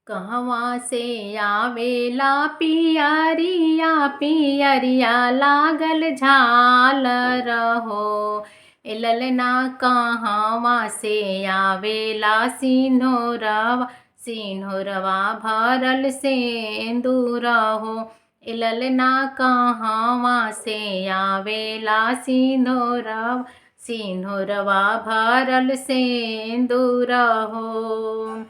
कहवा से आवेला पियरिया पियरिया लागल झालर हो। ए ललना कहवा से आवेला सिंधोरवा सिंधोरवा भरल सिंदूर हो। ए ललना कहवा से आवेला सिंधोरवा सिंधोरवा भरल सिंदूर हो।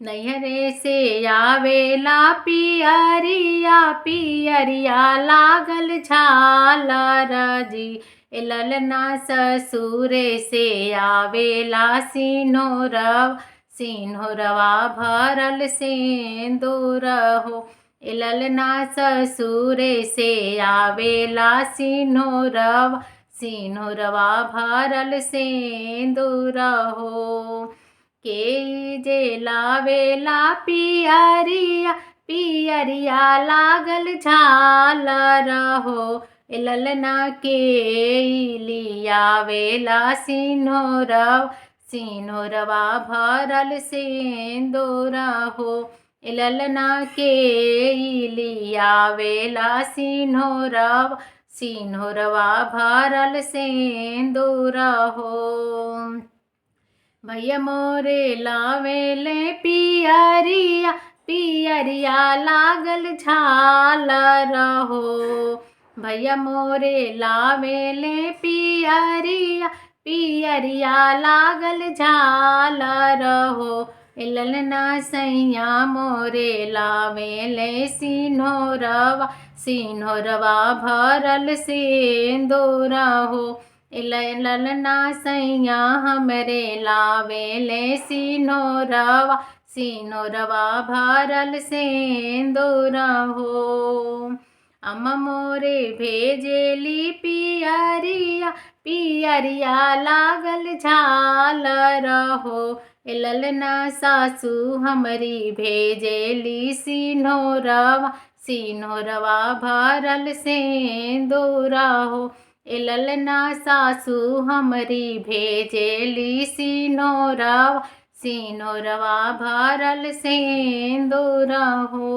नैहरे से आवेला पियरिया पियरिया लागल झालर जी। ए ललना ससुरे से आवेला सिंधोरवा सिंधोरवा भरल सिंदूर हो। ए ललना ससुरे से आवेला सिंधोरवा सिंधोरवा भरल सिंदूर हो। के जे लावेला पियरिया पियरिया लागल झालर हो। ए ललना के लियावेला सिंधोरवा सिंधोरवा भरल सिंदूर हो। ए ललना के लियावेला सिंधोरवा सिंधोरवा भरल सिंदूर हो। भैया मोरे लावेले पियरिया पियरिया लागल झालर हो। भैया मोरे लावेले पियरिया पियरिया लागल झालर हो। ए ललना सैया मोरे लावेले सिंधोरवा सिंधोरवा भरल सिंदूर हो। ए ललना सैया हमरे लावेले सिंधोरवा सिंधोरवा भरल सिंदूर हो। अम्मा मोरे भेजेली पियरिया पियरिया लागल झालर हो। ए ललना सासू हमरी भेजेली सिंधोरवा सिंधोरवा भरल सिंदूर हो। ए ललना सासू हमरी भेजेली सिंधोरवा सिंधोरवा भरल सिंदूर हो।